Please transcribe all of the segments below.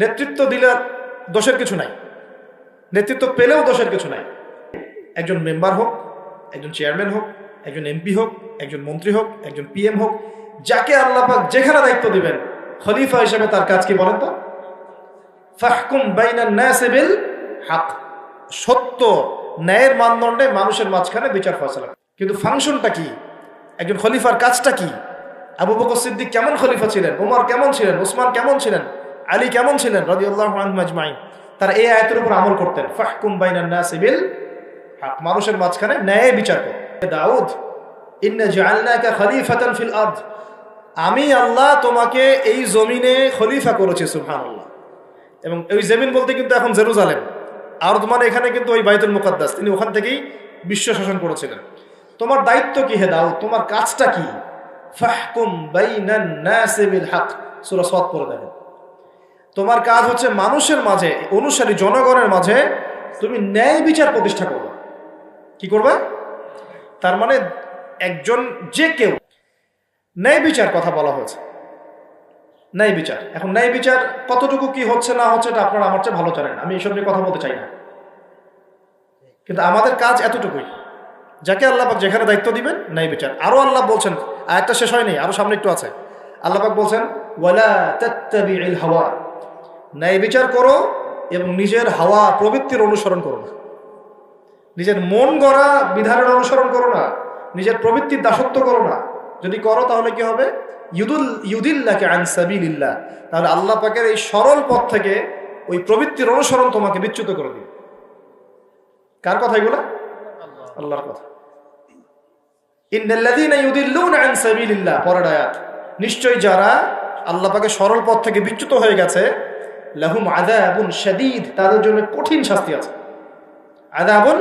নেতৃত্ব দিলে দোষের কিছু নাই, নেতৃত্ব পেলেও দোষের কিছু নাই। একজন মেম্বার হোক, একজন চেয়ারম্যান হোক, একজন এমপি হোক, একজন মন্ত্রী হোক, একজন পিএম হোক, যাকে আল্লাহ পাক যেখানে দায়িত্ব দিবেন, খলিফা হিসেবে তার কাজ কি বলেন তো? ফাহকুম বাইনান নাসি বিল হক, সত্য ন্যায়ের মানদণ্ডে মানুষের মাঝখানে বিচার ফয়সালা। কিন্তু ফাংশনটা কি? একজন খলিফার কাজটা কি? আবু বকর সিদ্দিক কেমন খলিফা ছিলেন, ওমর কেমন ছিলেন, ওসমান কেমন ছিলেন, আলী কেমন ছিলেন রাদিয়াল্লাহু আনহুম আজমাইন? তারা এই আয়াতের উপর আমল করতেন, ফাহকুম বাইনান নাসি বিল হক, মানুষের মাঝখানে ন্যায় বিচার কর। দাউদ, ইন্না জাআলনাকা খলিফাতান ফিল আরদ, আমি আল্লাহ তোমাকে এই জমিনে খলিফা করেছি, সুবহানাল্লাহ। এবং ওই জমিন বলতে কিন্তু এখন জেরুজালেম, আরদ মানে এখানে কিন্তু ওই বাইতুল মুকাদ্দাস, তিনি ওখান থেকেই বিশ্ব শাসন করেছিলেন। তোমার দায়িত্ব কি হে দাউদ, তোমার কাজটা কি? ফাহকুম বাইনান নাসি বিল হক, সূরা সাদ পড়ে দেখেন। তোমার কাজ হচ্ছে মানুষের মাঝে, অনুসারী জনগণের মাঝে তুমি ন্যায় বিচার প্রতিষ্ঠা করবে। কি করবে? তার মানে একজন যে কেউ, ন্যায় বিচার কথা বলা হয়েছে, ন্যায় বিচার। এখন ন্যায় বিচার কতটুকু কি হচ্ছে না হচ্ছে এটা আপনারা আমার চেয়ে ভালো জানেন, আমি এইসব নিয়ে কথা বলতে চাই না। কিন্তু আমাদের কাজ এতটুকুই, যাকে আল্লাহ পাক যেখানে দায়িত্ব দিবেন ন্যায় বিচার। আরো আল্লাহ বলছেন, আয়াতটা শেষ হয়নি, আরো সামনে একটু আছে। আল্লাহ পাক বলছেন ওয়ালা তাত্তাবিউল হাওয়া, ন্যায় বিচার করো এবং নিজের হাওয়া প্রবৃত্তির অনুসরণ করো না, নিজের মন গড়া বিধানের অনুসরণ করো না, নিজের প্রবৃত্তির দাসত্ব করো না। যদি করো তাহলে কি হবে? ইউদিল্লাকা আন সাবিলিল্লাহ, তাহলে আল্লাহ পাকের এই সরল পথ থেকে ওই প্রবৃত্তির অনুসরণ তোমাকে বিচ্যুত করে দিবে। কার কথা এগুলো? আল্লাহর কথা। ইন্নাল্লাযীনা ইউদিল্লুনা আন সাবিলিল্লাহ, পরের আয়াত, নিশ্চয়ই যারা আল্লাহ পাকের সরল পথ থেকে বিচ্যুত হয়ে গেছে, লাহুম আযাবুন শাদীদ, তাদের জন্য কঠিন শাস্তি আছে। আযাবুন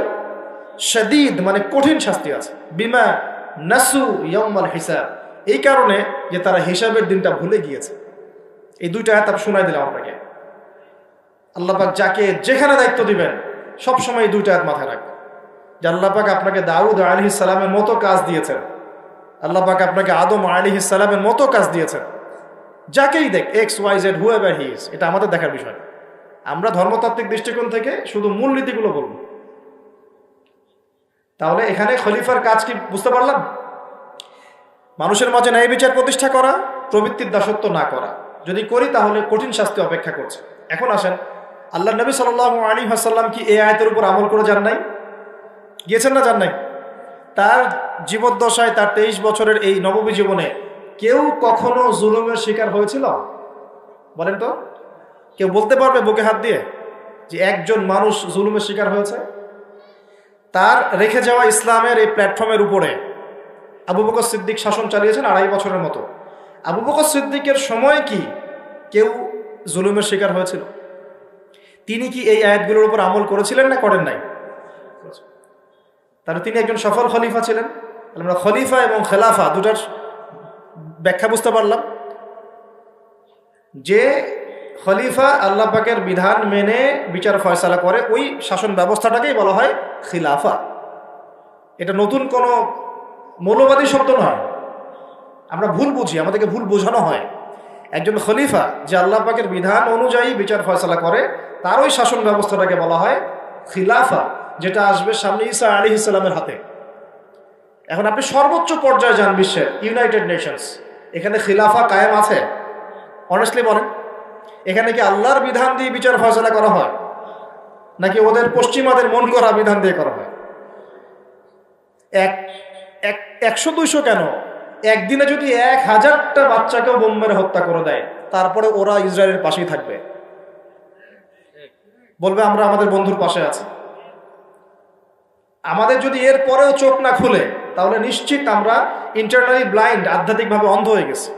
শাদীদ মানে কঠিন শাস্তি আছে। বিমা নাসু ইয়াউমাল হিসাব, এই কারণে যে তারা হিসাবের দিনটা ভুলে গিয়েছে। এই দুইটা আয়াত আমি শোনাই দিলাম আপনাকে। আল্লাহ পাক যাকে যেখানে দায়িত্ব দিবেন সবসময় এই দুইটা আয়াত মাথায় রাখবেন, যে আল্লাহ পাক আপনাকে দাউদ আলাইহিস সালামের মতো কাজ দিয়েছেন, আল্লাহ পাক আপনাকে আদম আলাইহিস সালামের মতো কাজ দিয়েছেন। যাকেই দেখ, X Y Z whoever he is, এটা আমাদের দেখার বিষয়। আমরা ধর্মতাত্ত্বিক দৃষ্টিকোণ থেকে শুধু মূলনীতিগুলো বলবো। তাহলে এখানে খলিফার কাজ কি বুঝতে পারলাম? মানুষের মাঝে ন্যায় বিচার প্রতিষ্ঠা করা, প্রবৃত্তির দাসত্ব না করা। যদি করি তাহলে কঠিন শাস্তি অপেক্ষা করছে। এখন আসেন, আল্লাহ নবী সাল্লাল্লাহু আলাইহি ওয়াসাল্লাম কি এই আয়াতের উপর আমল করে যান নাই? গিয়েছেন না যান নাই? তার জীবদ্দশায়, তার 23 বছরের এই নববী জীবনে কেউ কখনো জুলুমের শিকার হয়েছিল? বলেন তো, কেউ বলতে পারবে বুকে হাত দিয়ে যে একজন মানুষ জুলুমের শিকার হয়েছে? তার রেখে যাওয়া ইসলামের এই প্ল্যাটফর্মের উপরে আবু বকর সিদ্দিক শাসন চালিয়েছেন 2.5 বছরের মতো। আবু বকর সিদ্দিকের সময় কি কেউ জুলুমের শিকার হয়েছিল? তিনি কি এই আয়াতগুলোর উপর আমল করেছিলেন না করেন নাই? তাহলে তিনি একজন সফল খলিফা ছিলেন। আমরা খলিফা এবং খেলাফা দুটার ব্যাখ্যা বুঝতে পারলাম। যে খলিফা আল্লাহ পাকের বিধান মেনে বিচার ফয়সালা করে, ওই শাসন ব্যবস্থাটাকেই বলা হয় খিলাফা। এটা নতুন কোনো মৌলবাদী শব্দ নয়, আমরা ভুল বুঝি, আমাদেরকে ভুল বোঝানো হয়। একজন খলিফা যে আল্লাহ পাকের বিধান অনুযায়ী বিচার ফয়সালা করে, তার ওই শাসন ব্যবস্থাটাকে বলা হয় খিলাফা, যেটা আসবে সামনে ঈসা আলাইহিস সালামের হাতে। এখন আপনি সর্বোচ্চ পর্যায়ে যান বিশ্বের, ইউনাইটেড নেশনস, এখানে খিলাফা কায়েম আছে? অনেস্টলি বলেন, এখানে কি আল্লাহর বিধান দিয়ে বিচার ফয়সালা করা হয়, নাকি ওদের পশ্চিমাদের মন করা বিধান দিয়ে করা হয়? 100-200 কেন, একদিনে যদি 1000টা বাচ্চাকেও বোম মেরে হত্যা করে দেয়, তারপরে ওরা ইসরায়েলের পাশেই থাকবে, বলবে আমরা আমাদের বন্ধুর পাশে আছি। আমাদের যদি এর পরেও চোখ না খুলে, তাহলে নিশ্চিত আমরা ইন্টারনালি ব্লাইন্ড, আধ্যাত্মিকভাবে অন্ধ হয়ে গেছি।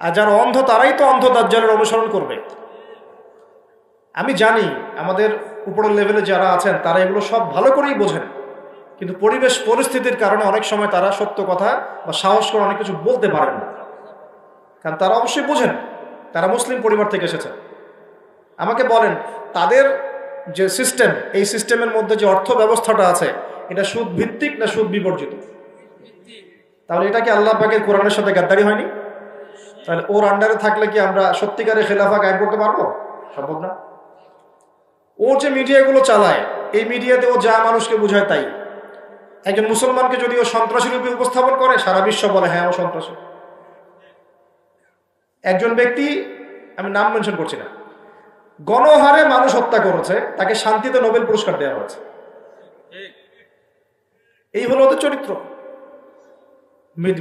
আর যারা অন্ধ তারাই তো অন্ধ দাজ্জালের অনুসরণ করবে। আমি জানি আমাদের উপরের লেভেলে যারা আছেন তারা এগুলো সব ভালো করেই বোঝেন, কিন্তু পরিবেশ পরিস্থিতির কারণে অনেক সময় তারা সত্য কথা বা সাহস করে অনেক কিছু বলতে পারেন না। কারণ তারা অবশ্যই বোঝেন, তারা মুসলিম পরিবার থেকে এসেছেন। আমাকে বলেন, তাদের যে সিস্টেম, এই সিস্টেমের মধ্যে যে অর্থ ব্যবস্থাটা আছে, এটা সুদ ভিত্তিক না সুদ বিবর্জিত? তাহলে এটা কি আল্লাহ পাকের কোরআনের সাথে গাদ্দারি হয়নি? তাহলে ওর আন্ডারে থাকলে কি আমরা সত্যিকারের খেলাফা কায়েম করতে পারবো? সম্ভব না। ও যে মিডিয়াগুলো চালায়, এই মিডিয়াতে ও যা মানুষকে বোঝায় তাই। একজন মুসলমানকে যদি ও সন্ত্রাসী রূপে উপস্থাপন করে, সারা বিশ্ব বলে হ্যাঁ ও সন্ত্রাসী। একজন ব্যক্তি, আমি নাম মেনশন করছি না, গণহারে মানুষ হত্যা করেছে, তাকে শান্তিতে নোবেল পুরস্কার দেওয়া হয়েছে। এই হলো ওদের চরিত্র।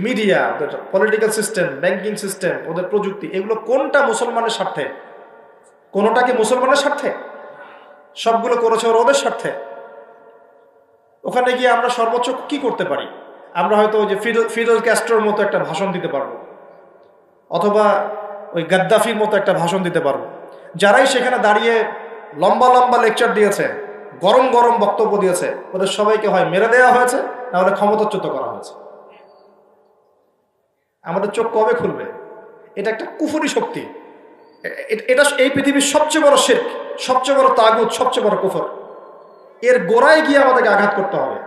মিডিয়া, ওদের পলিটিক্যাল সিস্টেম, ব্যাংকিং সিস্টেম, ওদের প্রযুক্তি, এগুলো কোনটা মুসলমানের স্বার্থে? কোনোটা কি মুসলমানের স্বার্থে? সবগুলো করেছে ওদের স্বার্থে। ওখানে গিয়ে আমরা সর্বোচ্চ কি করতে পারি? আমরা হয়তো ওই যে ফিদেল ক্যাস্ট্রোর মতো একটা ভাষণ দিতে পারবো, অথবা ওই গাদ্দাফির মতো একটা ভাষণ দিতে পারবো। যারাই সেখানে দাঁড়িয়ে লম্বা লম্বা লেকচার দিয়েছে, গরম গরম বক্তব্য দিয়েছে, ওদের সবাইকে হয় মেরে দেওয়া হয়েছে, না হলে ক্ষমতাচ্যুত করা হয়েছে। আমাদের চোখ কবে খুলবে? এটা একটা কুফরি শক্তি। এটা এই পৃথিবীর সবচেয়ে বড় শিরক, সবচেয়ে বড় তাগুত, সবচেয়ে বড় কুফর। এর গোড়ায় গিয়ে আমাদেরকে আঘাত করতে হবে,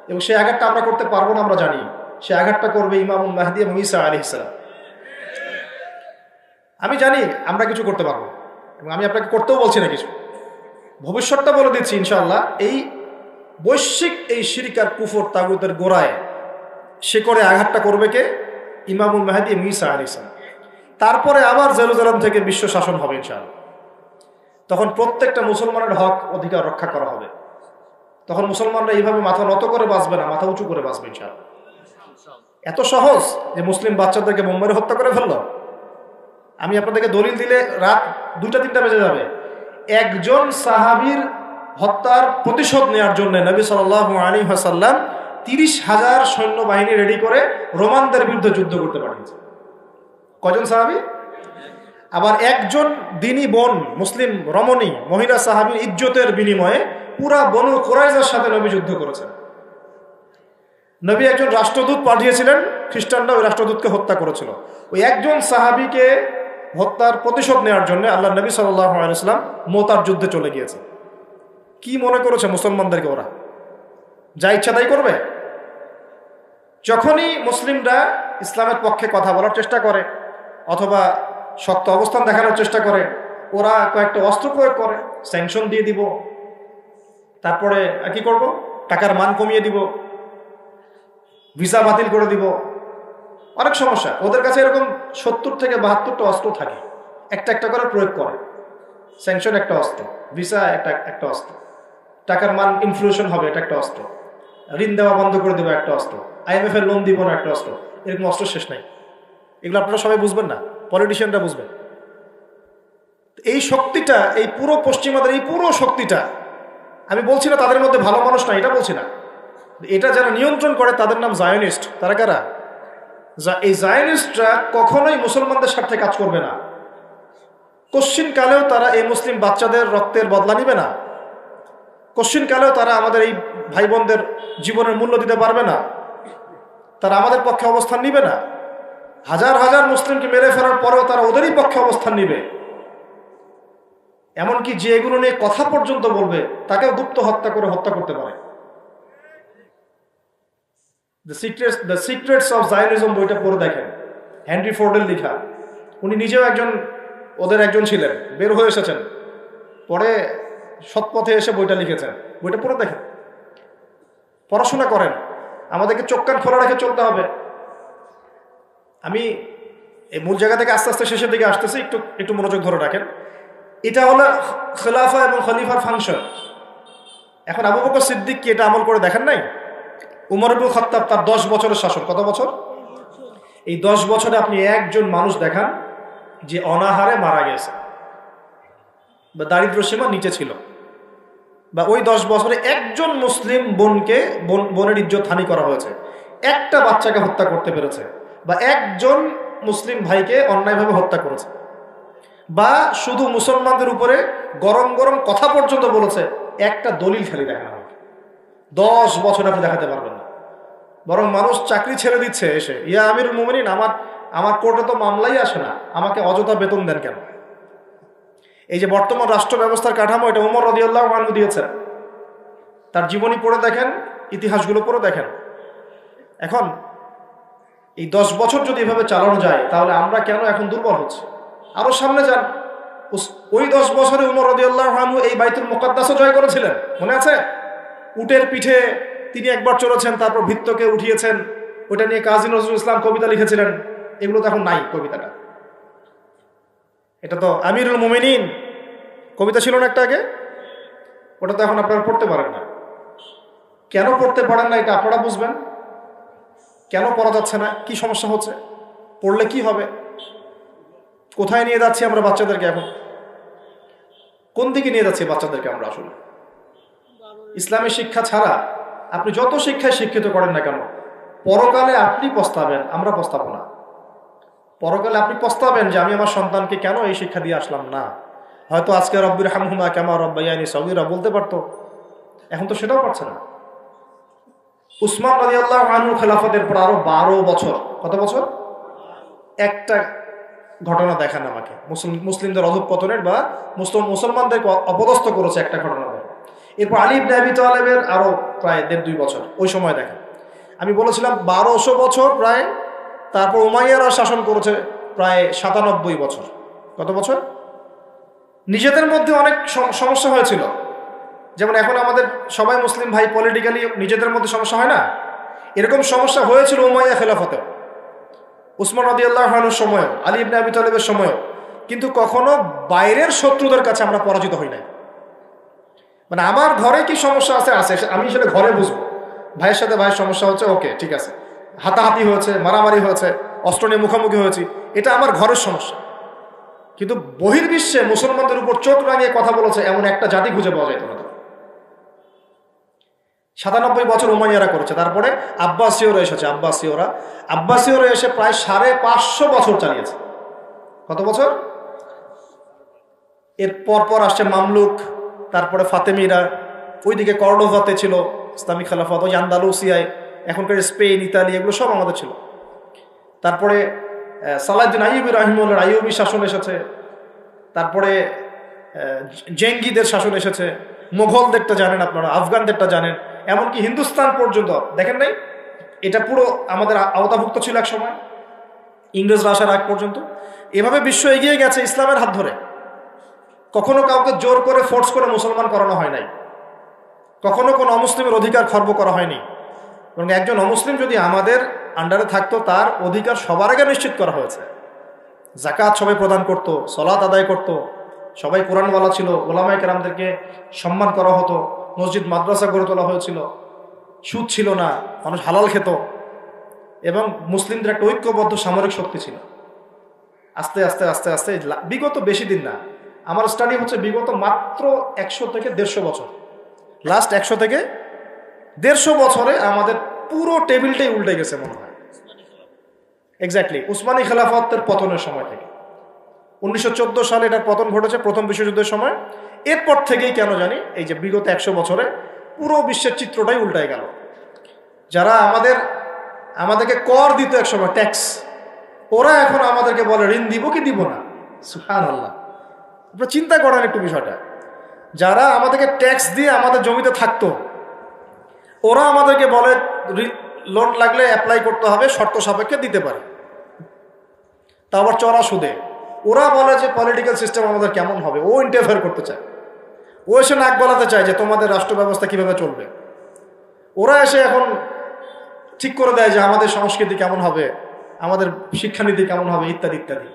এবং সেই আঘাতটা আমরা করতে পারবো না, আমরা জানি। সে আঘাতটা করবে ইমামুল মাহদী এবং ঈসা আলাইহিস সালাম। আমি জানি আমরা কিছু করতে পারবো, এবং আমি আপনাকে করতেও বলছি না কিছু, ভবিষ্যৎটা বলে দিচ্ছি ইনশাআল্লাহ। এই বৈশ্বিক এই শিরক আর কুফর তাগুতের গোড়ায় শিকড়ে আঘাতটা করবে কে? ইমামুল মাহদী এবং ঈসা আলাইহিস সালাম। তারপরে আবার জেরুজালেম থেকে বিশ্ব শাসন হবে ইনশাআল্লাহ। তখন প্রত্যেকটা মুসলমানের হক অধিকার রক্ষা করা হবে। তখন মুসলমানরা এইভাবে মাথা নত করে বাঁচবে না, মাথা উঁচু করে বাঁচবে ইনশাআল্লাহ। এত সহজ যে মুসলিম বাচ্চাদেরকে বোম্বারে হত্যা করে ফেললো। আমি আপনাদেরকে দলিল দিলে রাত 2টা-3টা বেজে যাবে। একজন সাহাবীর হত্যার প্রতিশোধ নেওয়ার জন্য নবী সাল্লাল্লাহু আলাইহি ওয়াসাল্লাম 30,000 সৈন্যবাহিনী রেডি করে রোমানদের বিরুদ্ধে যুদ্ধ করতে পাঠিয়েছে। কজন সাহাবী? আবার একজন দিনী বোন, মুসলিম রমণী মহিলা সাহাবীর ইজ্জতের বিনিময়ে পুরা বনু কুরাইজার সাথে নবী যুদ্ধ করেছেন। নবী একজন রাষ্ট্রদূত পাঠিয়েছিলেন, খ্রিস্টানরা ওই রাষ্ট্রদূতকে হত্যা করেছিল। ওই একজন সাহাবীকে হত্যার প্রতিশোধ নেওয়ার জন্য আল্লাহ নবী সাল্লাল্লাহু আলাইহি ওয়াসাল্লাম মুতার যুদ্ধে চলে গিয়েছে। কি মনে করেছে মুসলমানদেরকে ওরা যা ইচ্ছা তাই করবে? যখনই মুসলিমরা ইসলামের পক্ষে কথা বলার চেষ্টা করে অথবা শক্ত অবস্থান দেখানোর চেষ্টা করে, ওরা কয়েকটা অস্ত্র প্রয়োগ করে, স্যাংশন দিয়ে দিব, তারপরে কি করব, টাকার মান কমিয়ে দিব, ভিসা বাতিল করে দিব। অনেক সমস্যা ওদের কাছে। এরকম 70 থেকে 72টা অস্ত্র থাকে, একটা একটা করে প্রয়োগ করে। স্যাংশন একটা অস্ত্র, ভিসা একটা অস্ত্র, টাকার মান ইনফ্লেশন হবে এটা একটা অস্ত্র, ঋণ দেওয়া বন্ধ করে দেবো একটা অস্ত্র, IMF এর লোন দিব না একটা অস্ত্র। এরকম অস্ত্র শেষ নাই। এগুলো আপনারা সবাই বুঝবেন না, পলিটিশিয়ানরা বুঝবেন। এই শক্তিটা, এই পুরো পশ্চিমাদের এই পুরো শক্তিটা, আমি বলছি না তাদের মধ্যে ভালো মানুষ না, এটা বলছি না। এটা যারা নিয়ন্ত্রণ করে তাদের নাম জায়নিস্ট। তারা কারা? এই জায়নিস্টরা কখনোই মুসলমানদের স্বার্থে কাজ করবে না। কশ্চিন কালেও তারা এই মুসলিম বাচ্চাদের রক্তের বদলা নিবে না। কশ্চিন কালেও তারা আমাদের এই ভাই বোনদের জীবনের মূল্য দিতে পারবে না। তারা আমাদের পক্ষে অবস্থান নিবে না। হাজার হাজার মুসলিমকে মেরে ফেলার পরেও তারা ওদেরই পক্ষে অবস্থান নিবে। এমনকি যে এগুলো নিয়ে কথা পর্যন্ত বলবে তাকেও গুপ্ত হত্যা করতে পারে। দ্য সিক্রেটস অফ জায়নিজম বইটা পড়ে দেখেন, হেনরি ফোর্ডের লেখা। উনি নিজেও ওদের একজন ছিলেন, বের হয়ে এসেছেন, পরে সৎপথে এসে বইটা লিখেছেন। বইটা পড়ে দেখেন, পড়াশোনা করেন। আমাদেরকে চোখ কান খোলা রেখে চলতে হবে। আমি এই মূল জায়গা থেকে আস্তে আস্তে শেষের দিকে আসতেছি, একটু মনোযোগ ধরে রাখেন। এটা হলো খেলাফা এবং খলিফার ফাংশন। এখন আবু বকর সিদ্দিক কি এটা আমল করে দেখেন নাই? উমর ইবনে খাত্তাব, তার 10 বছরের শাসন, কত বছর? এই 10 বছরে আপনি একজন মানুষ দেখান যে অনাহারে মারা গেছে বা দারিদ্র সীমা নিচে ছিল, বা ওই 10 বছরে একজন মুসলিম বোনের ইজ্জত হানি করা হয়েছে, একটা বাচ্চাকে হত্যা করতে পেরেছে, বা একজন মুসলিম ভাইকে অন্যায়ভাবে হত্যা করেছে, বা শুধু মুসলমানদের উপরে গরম গরম কথা পর্যন্ত বলেছে, একটা দলিল খালি দেখানো হবে। 10 বছর আপনি দেখাতে পারবেন না। বরং মানুষ চাকরি ছেড়ে দিচ্ছে এসে, ইয়া আমিরুল মুমিনিন, আমার কোর্টে তো মামলাই আসে না, আমাকে অযথা বেতন দেন কেন? এই যে বর্তমান রাষ্ট্র ব্যবস্থার কাঠামো, এটা ওমর রাদিয়াল্লাহু আনহু দিয়েছেন। তার জীবনী পড়ে দেখেন, ইতিহাসগুলো পড়ে দেখেন। এখন এই 10 বছর যদি এভাবে চালানো যায় তাহলে আমরা কেন এখন দুর্বল হচ্ছি? আরো সামনে যান, ওই 10 বছরে উমর রাদিয়াল্লাহু আনহু এই বাইতুল মুকাদ্দাসও জয় করেছিলেন, মনে আছে? উটের পিঠে তিনি একবার চড়েছেন, তারপর ভিত্তকে উঠিয়েছেন, ওটা নিয়ে কাজী নজরুল ইসলাম কবিতা লিখেছিলেন। এগুলো তো এখন নাই। কবিতাটা এটা তো আমিরুল মুমিনিন কবিতা ছিল না একটা আগে, ওটা তো এখন আপনারা পড়তে পারেন না। কেন পড়তে পারেন না এটা আপনারা বুঝবেন। কেন পড়া যাচ্ছে না, কি সমস্যা হচ্ছে, পড়লে কি হবে, কোথায় নিয়ে যাচ্ছি আমরা বাচ্চাদেরকে, এখন কোন দিকে নিয়ে যাচ্ছি বাচ্চাদেরকে আমরা? আসলে ইসলামী শিক্ষা ছাড়া আপনি যত শিক্ষায় শিক্ষিত করেন না কেন, পরকালে আপনি পস্তাবেন, আমরা পস্তাবো না। পরকালে আপনি পস্তাবেন যে আমি আমার সন্তানকে কেন এই শিক্ষা দিয়ে আসলাম না। হয়তো আজকে রব্বির হামহুমা কামা রব্বায়ানি সগীরা বলতে পারতো, এখন তো সেটাও পারছে না। উসমান রাদিয়াল্লাহু আনহু খেলাফতের পর আরো 12 বছর, কত বছর? একটা ঘটনা দেখান আমাকে মুসলিমদের অধঃপতনের বা মুসলমানদেরকে অপদস্থ করেছে একটা ঘটনা দেখেন। এরপর আলী ইবনে আবি তালেবের আরো প্রায় 1.5-2 বছর, ওই সময় দেখেন। আমি বলেছিলাম 1200 বছর প্রায়। তারপর উমাইয়ারা শাসন করেছে প্রায় 97 বছর। কত বছর? নিজেদের মধ্যে অনেক সমস্যা হয়েছিল। যেমন এখন আমাদের সবাই মুসলিম ভাই, পলিটিক্যালি নিজেদের মধ্যে সমস্যা হয় না, এরকম সমস্যা হয়েছিল উমাইয়া খেলাফতে, উসমান রাদিয়াল্লাহু আনহুর সময়, আলী ইবনে আবি তালেবের সময়। কিন্তু কখনো বাইরের শত্রুদের কাছে আমরা পরাজিত হই নাই। মানে আমার ঘরে কি সমস্যা আছে আছে, আমি সেটা ঘরে বুঝবো। ভাইয়ের সাথে ভাইয়ের সমস্যা হচ্ছে, ওকে ঠিক আছে, হাতাহাতি হয়েছে, মারামারি হয়েছে, অস্ত্র নিয়ে মুখোমুখি হয়েছি, এটা আমার ঘরের সমস্যা। কিন্তু বহির্বিশ্বে মুসলমানদের উপর চোখ রাঙিয়ে কথা বলেছে এমন একটা জাতি খুঁজে পাওয়া যেত না। 97 বছর উমাইয়ারা করেছে। তারপরে আব্বাসীয়রা এসেছে, আব্বাসীয়রা এসে প্রায় 550 বছর চালিয়েছে। কত বছর? এর পর আসছে মামলুক, তারপরে ফাতেমিরা, ওইদিকে কর্ডোভাতে ছিল ইসলামী খেলাফত, ওই আন্দালুসিয়ায়, এখনকার স্পেন, ইতালি, এগুলো সব আমাদের ছিল। তারপরে সালাহউদ্দিন আইয়ুবী রাহিমাহুল্লাহর আইয়ুবী শাসন এসেছে। তারপরে জেঙ্গিদের শাসন এসেছে, মোগলদেরটা জানেন আপনারা, আফগানদেরটা জানেন, এমনকি হিন্দুস্তান পর্যন্ত দেখেন নাই? এটা পুরো আমাদের আওতাভুক্ত ছিল এক সময়, ইংরেজরা আসার আগ পর্যন্ত। এভাবে বিশ্ব এগিয়ে গেছে ইসলামের হাত ধরে। কখনো কাউকে জোর করে ফোর্স করে মুসলমান করানো হয় নাই, কখনো কোনো অমুসলিমের অধিকার খর্ব করা হয়নি। এবং একজন অমুসলিম যদি আমাদের আন্ডারে থাকতো, তার অধিকার সবার আগে নিশ্চিত করা হয়েছে। যাকাত সবাই প্রদান করত, সলাত আদায় করত, সবাই কোরআনওয়ালা ছিল, ওলামায়ে কেরামদেরকে সম্মান করা হতো, মসজিদ মাদ্রাসা গড়ে তোলা হয়েছিল, সুদ ছিল না, মানুষ হালাল খেত, এবং মুসলিমদের একটা ঐক্যবদ্ধ সামরিক শক্তি ছিল। আস্তে আস্তে আস্তে আস্তে বিগত বেশি দিন না, আমার স্টাডি হচ্ছে বিগত মাত্র 100 থেকে 150 বছর, লাস্ট 100 থেকে 150 বছরে আমাদের পুরো টেবিলটাই উল্টে গেছে মনে হয়। এক্স্যাক্টলি উসমানী খেলাফতের পতনের সময় থেকে 1914 সালে এটার পতন ঘটেছে, প্রথম বিশ্বযুদ্ধের সময়। এরপর থেকেই কেন জানি এই যে বিগত 100 বছরে পুরো বিশ্বের চিত্রটাই উল্টায় গেল। যারা আমাদেরকে কর দিত একসময়, ট্যাক্স, ওরা এখন আমাদেরকে বলে ঋণ দিব কি দিব না। সুবহানাল্লাহ, আপনারা চিন্তা করেন একটু বিষয়টা। যারা আমাদেরকে ট্যাক্স দিয়ে আমাদের জমিতে থাকতো, ওরা আমাদেরকে বলে লোন লাগলে অ্যাপ্লাই করতে হবে, শর্ত সাপেক্ষে দিতে পারে, তা আবার চড়া সুদে। ওরা বলে যে পলিটিক্যাল সিস্টেম আমাদের কেমন হবে, ও ইন্টারফেয়ার করতে চায়, ও এসে নাক গলাতে চায় যে তোমাদের রাষ্ট্র ব্যবস্থা কিভাবে চলবে। ওরা এসে এখন ঠিক করে দেয় যে আমাদের সংস্কৃতি কেমন হবে, আমাদের শিক্ষানীতি কেমন হবে, ইত্যাদি ইত্যাদি।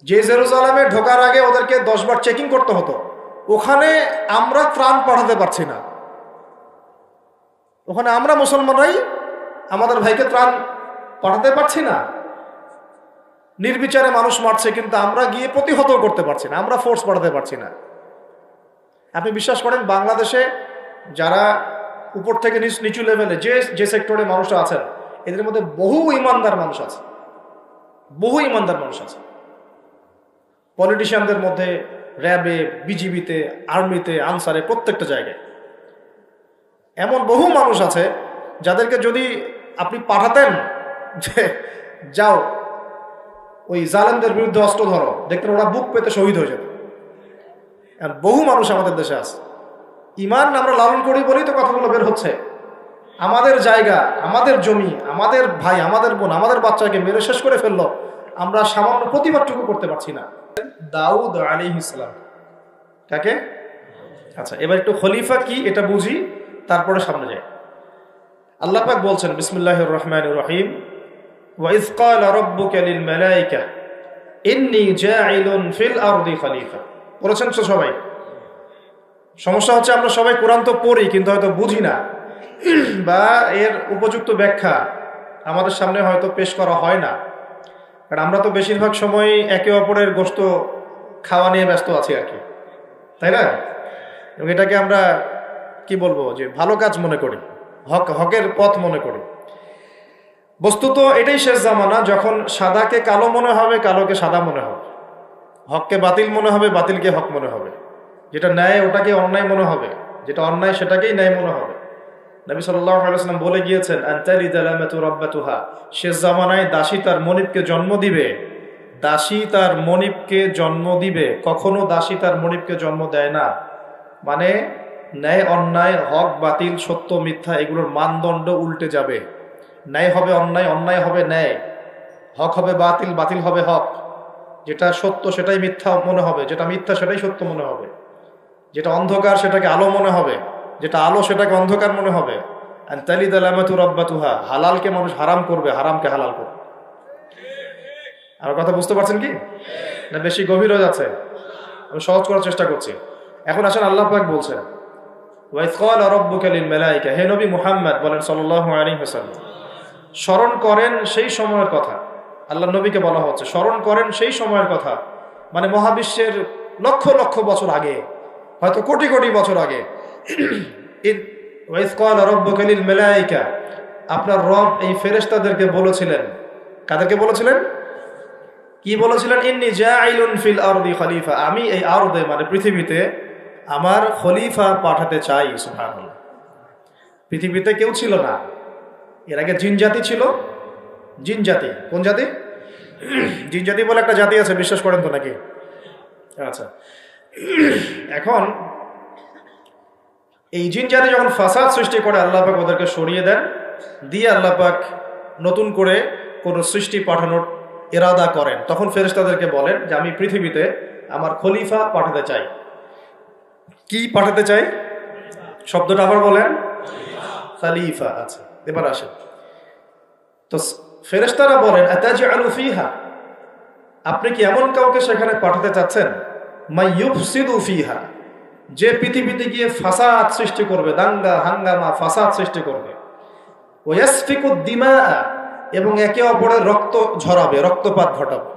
যে জেরুজালেমে ঢোকার আগে ওদেরকে 10 বার চেকিং করতে হতো, ওখানে আমরা ত্রাণ পাঠাতে পারছি না। ওখানে আমরা মুসলমানরাই আমাদের ভাইকে ত্রাণ পাঠাতে পারছি না। নির্বিচারে মানুষ মারছে, কিন্তু আমরা গিয়ে প্রতিহত করতে পারছি না, আমরা ফোর্স পাঠাতে পারছি না। আপনি বিশ্বাস করেন বাংলাদেশে যারা উপর থেকে নিচু লেভেলে যে সেক্টরে মানুষরা আছেন, এদের মধ্যে বহু ইমানদার মানুষ আছে, বহু ইমানদার মানুষ আছে। পলিটিশিয়ানদের মধ্যে, র্যাবে, বিজিবিতে, আর্মিতে, আনসারে, প্রত্যেকটা জায়গায় এমন বহু মানুষ আছে যাদেরকে যদি আপনি পাঠাতেন যে যাও ওই জালেমদের বিরুদ্ধে অস্ত্র ধরো, দেখতেন ওরা বুক পেতে শহীদ হয়ে যেত। বহু মানুষ আমাদের দেশে আছে, ইমান আমরা লালন করি বলেই তো কথাগুলো বের হচ্ছে। আমাদের জায়গা, আমাদের জমি, আমাদের ভাই, আমাদের বোন, আমাদের বাচ্চাকে মেরে শেষ করে ফেললো, আমরা সামান্য প্রতিবাদটুকু করতে পারছি না। দাউদ আলাইহিস সালাম, কাকে? আচ্ছা, এবার একটু খলিফা কি এটা বুঝি, তারপরে সামনে যাই। আল্লাহ পাক বলছেন বিসমিল্লাহির রহমানির রহিম, ওয়া ইয ক্বালা রাব্বুকা লিল মালায়েকা ইন্নী জাইলুন ফিল আরদি খলিফা। বলেছেন তো সবাই? সমস্যা হচ্ছে আমরা সবাই কোরআন তো পড়ি কিন্তু হয়তো বুঝি না, বা এর উপযুক্ত ব্যাখ্যা আমাদের সামনে হয়তো পেশ করা হয় না, কারণ আমরা তো বেশিরভাগ সময় একে অপরের গোশত খাওয়া নিয়ে ব্যস্ত আছি আর কি, তাই না? এবং এটাকে আমরা কি বলবো, যে ভালো কাজ মনে করি, হকের পথ মনে করি। বস্তুত এটাই শেষ জামানা, যখন সাদাকে কালো মনে হবে, কালোকে সাদা মনে হবে, হককে বাতিল মনে হবে, বাতিলকে হক মনে হবে, যেটা ন্যায় ওটাকে অন্যায় মনে হবে, যেটা অন্যায় সেটাকেই ন্যায় মনে হবে। নবী সাল্লাল্লাহু আলাইহি ওয়াসাল্লাম বলে গিয়েছেন, আনতালিদাল আমাতু রাব্বাতুহা, শেষ জামানায় দাসী তার মনিবকে জন্ম দিবে। দাসী তার মনিবকে জন্ম দিবে, কখনো দাসী তার মনিবকে জন্ম দেয় না। মানে ন্যায় অন্যায়, হক বাতিল, সত্য মিথ্যা, এগুলোর মানদণ্ড উল্টে যাবে। ন্যায় হবে অন্যায়, অন্যায় হবে ন্যায়, হক হবে বাতিল, বাতিল হবে হক। যেটা সত্য সেটাই মিথ্যা মনে হবে, যেটা মিথ্যা সেটাই সত্য মনে হবে, যেটা অন্ধকার সেটাকে আলো মনে হবে, যেটা আলো সেটাকে অন্ধকার মনে হবে। আনতালিদাল আমাতু রাব্বাতুহা, হালালকে মানুষ হারাম করবে, হারামকে হালাল করবে। আমার কথা বুঝতে পারছেন কি না বেশি গভীর হয়ে যাচ্ছে? আমি সহজ করার চেষ্টা করছি। এখন আসেন, আল্লাহ পাক বলছেন, ওয়া ইয ক্বালা রাব্বুকা লিল মালায়েকা, হে নবী মুহাম্মদ বলেন সাল্লাল্লাহু আলাইহি ওয়াসাল্লাম, স্মরণ করেন সেই সময়ের কথা। আল্লাহ নবীকে বলা হচ্ছে স্মরণ করেন সেই সময়ের কথা, মানে মহাবিশ্বের লক্ষ লক্ষ বছর আগে, হয়তো কোটি কোটি বছর আগে। ওয়া ইয ক্বালা রাব্বুকা লিল মালায়েকা, আপনার রব এই ফেরেশতাদেরকে বলেছিলেন। কাদেরকে বলেছিলেন? কি বলেছিলেন? ইন্নী জাইলুন ফিল আরদি খলিফা, আমি এই আরদে মানে পৃথিবীতে আমার খলিফা পাঠাতে চাই। সুবহানাল্লাহ। পৃথিবীতে কেউ ছিল না এর আগে, জিন জাতি ছিল। জিন জাতি, কোন জাতি? জিন জাতি বলে একটা জাতি আছে, বিশ্বাস করেন তো নাকি? আচ্ছা, এখন এই জিন জাতি যখন ফাসাদ সৃষ্টি করে, আল্লাহ পাক ওদেরকে সরিয়ে দেন, দিয়ে আল্লাহ পাক নতুন করে কোন সৃষ্টি পাঠানোর ইরাদা করেন। তখন ফেরেশতাদেরকে বলেন যে আমি পৃথিবীতে আমার খলিফা পাঠাতে চাই। কি পাঠাতে চাই? শব্দটা আবার বলেন, খলিফা। আচ্ছা, এবার আসেন তো ফেরেশতারা বলেন, আতাজআলু ফিহা, আপনি কি এমন কাউকে সেখানে পাঠাতে চাচ্ছেন, মাই ইউফসিদু ফিহা, যে পৃথিবীতে গিয়ে ফাসাদ সৃষ্টি করবে, দাঙ্গা হাঙ্গামা ফাসাদ সৃষ্টি করবে, ওয়া ইয়াসফিকুদ দিমা, এবং একে অপরের রক্ত ঝরাবে, রক্তপাত ঘটাবে।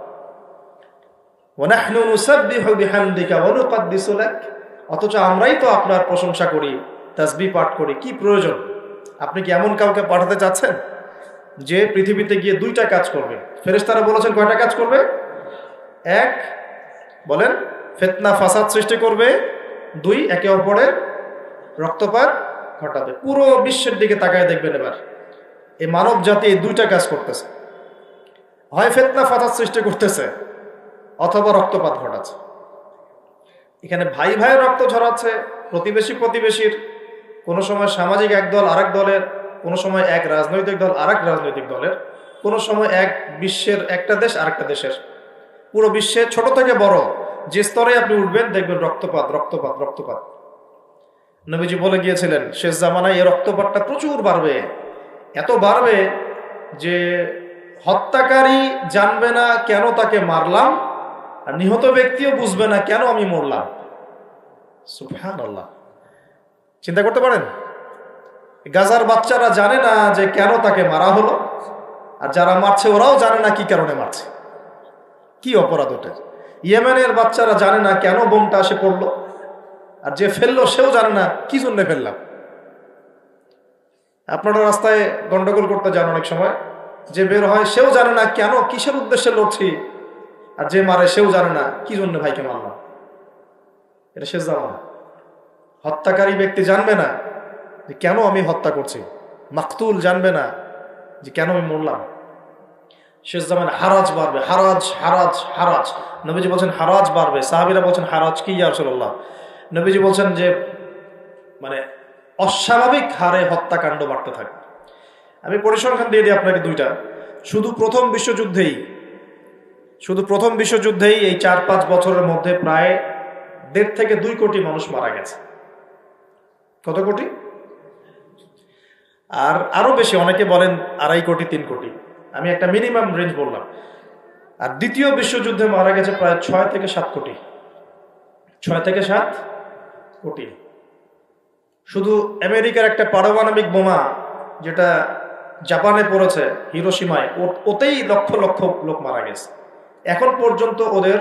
ওয়া নাহনু নুসাব্বিহু বিহামদিকা ওয়া নুকদ্দিসু লাক, অথচ আমরাই তো আপনার প্রশংসা করি, তাসবিহ পাঠ করি, কি প্রয়োজন? আপনি কি এমন কাউকে পাঠাতে চাচ্ছেন যে পৃথিবীতে গিয়ে দুইটা কাজ করবে? ফেরেশতারা বলেছেন কয়টা কাজ করবে? এক, বলেন, ফিতনা ফাসাদ সৃষ্টি করবে। দুই, একে অপরের রক্তপাত ঘটাবে। পুরো বিশ্বের দিকে তাকায় দেখবেন এবার, এই মানব জাতি এই দুইটা কাজ করতেছে, হয় ফিতনা ফাসাদ সৃষ্টি করতেছে অথবা রক্তপাত ঘটাচ্ছে। এখানে ভাই ভাই রক্ত ঝরাচ্ছে, প্রতিবেশী প্রতিবেশীর, কোনো সময় সামাজিক এক দল আরেক দলের, কোনো সময় এক রাজনৈতিক দল আরেক রাজনৈতিক দলের, কোনো সময় এক বিশ্বের একটা দেশ আরেকটা দেশের। পুরো বিশ্বে ছোট থেকে বড় যে স্তরে আপনি উঠবেন দেখবেন রক্তপাত রক্তপাত রক্তপাত। নবীজি বলে গিয়েছিলেন শেষ জামানায় এই রক্তপাতটা প্রচুর বাড়বে, এত বাড়বে যে হত্যাকারী জানবে না কেন তাকে মারলাম, আর নিহত ব্যক্তিও বুঝবে না কেন আমি মরলাম। সুবহানাল্লাহ, চিন্তা করতে পারেন? গাজার বাচ্চারা জানে না যে কেন তাকে মারা হলো, আর যারা মারছে ওরাও জানে না কি কারণে মারছে, কি অপরাধ ওটা। ইয়েমেনের বাচ্চারা জানে না কেন বোমটা এসে পড়লো, আর যে ফেললো সেও জানে না কি জন্য ফেললাম। আপনারা রাস্তায় গন্ডগোল করতে যান অনেক সময়, যে বের হয় সেও জানে না কেন, কিসের উদ্দেশ্যে লড়ছি, আর যে মারে সেও জানে না কি জন্য ভাইকে মারলাম। এটা শেষ জামানা। হত্যাকারী ব্যক্তি জানবে না যে কেন আমি হত্যা করছি, মাকতুল জানবে না যে কেন আমি মরলাম। শেষ জামানা হারাজ বাড়বে, হারাজ হারাজ হারাজ। নবীজি বলছেন হারাজ বাড়বে, সাহাবীরা বলছেন হারাজ কি ইয়া রাসূলুল্লাহ? নবীজি বলছেন যে মানে অস্বাভাবিক হারে হত্যাকাণ্ড বাড়তে থাকে। আমি পরিসংখ্যান দিয়ে দিই আপনাকে দুইটা। শুধু প্রথম বিশ্বযুদ্ধেই এই 4-5 বছরের মধ্যে প্রায় 1.5 থেকে 2 কোটি মানুষ মারা গেছে। কত কোটি? আর আরো বেশি, অনেকে বলেন 2.5 কোটি 3 কোটি, আমি একটা মিনিমাম রেঞ্জ বললাম। আর দ্বিতীয় বিশ্বযুদ্ধে মারা গেছে প্রায় 6 থেকে 7 কোটি। 6 থেকে 7 কোটি। শুধু আমেরিকার একটা পারমাণবিক বোমা যেটা জাপানে পড়েছে হিরোশিমায়, ওতেই লক্ষ লক্ষ লোক মারা গেছে। এখন পর্যন্ত ওদের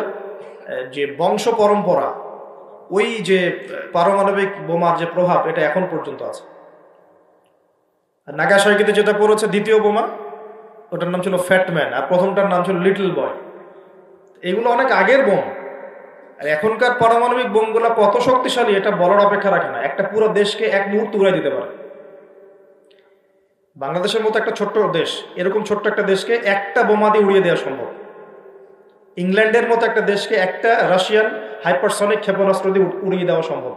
যে বংশ পরম্পরা, ওই যে পারমাণবিক বোমার যে প্রভাব, এটা এখন পর্যন্ত আছে। নাগাসাকিতে যেটা পড়েছে দ্বিতীয় বোমা, ওটার নাম ছিল ফ্যাটম্যান, আর প্রথমটার নাম ছিল লিটল বয়। এগুলো অনেক আগের বোম। আর এখনকার পারমাণবিক বোমগুলো কত শক্তিশালী এটা বলার অপেক্ষা রাখে না। একটা পুরো দেশকে এক মুহূর্তে উড়াই দিতে পারে। বাংলাদেশের মতো একটা ছোট্ট দেশ, এরকম ছোট্ট একটা দেশকে একটা বোমা দিয়ে উড়িয়ে দেওয়া সম্ভব। ইংল্যান্ডের মতো একটা দেশকে একটা রাশিয়ান হাইপারসনিক ক্ষেপণাস্ত্র দিয়ে উড়িয়ে দেওয়া সম্ভব।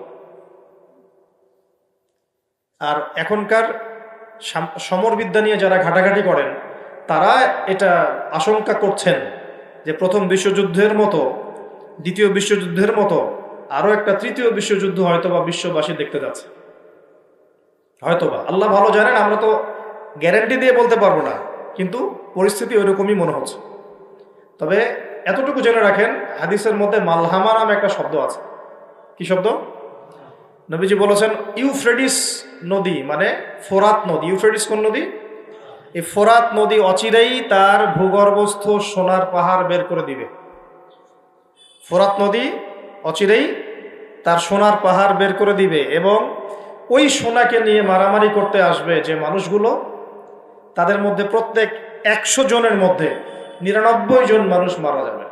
আর এখনকার সমরবিদ্যা নিয়ে যারা ঘাটাঘাটি করেন, তারা এটা আশঙ্কা করছেন যে প্রথম বিশ্বযুদ্ধের মতো, দ্বিতীয় বিশ্বযুদ্ধের মতো আরো একটা তৃতীয় বিশ্বযুদ্ধ হয়তোবা বিশ্ববাসী দেখতে যাচ্ছে। হয়তোবা, আল্লাহ ভালো জানেন, আমরা তো গ্যারান্টি দিয়ে বলতে পারবো না, কিন্তু পরিস্থিতি ওইরকমই মনে হচ্ছে। তবে এতটুকু জেনে রাখেন, হাদিসের মধ্যে মালহামা নামে একটা শব্দ আছে। কি শব্দ? নবীজি বলেছেন ইউফ্রেটিস নদী, মানে ফোরাত নদী। ইউফ্রেটিস কোন নদী? এই ফোরাত নদী অচিরেই তার ভূগর্ভস্থ সোনার পাহাড় বের করে দিবে। ফোরাত নদী অচিরেই তার সোনার পাহাড় বের করে দিবে, এবং ওই সোনাকে নিয়ে মারামারি করতে আসবে যে মানুষগুলো, তাদের মধ্যে প্রত্যেক 100 জনের মধ্যে 99 জন মানুষ মারা যাবে।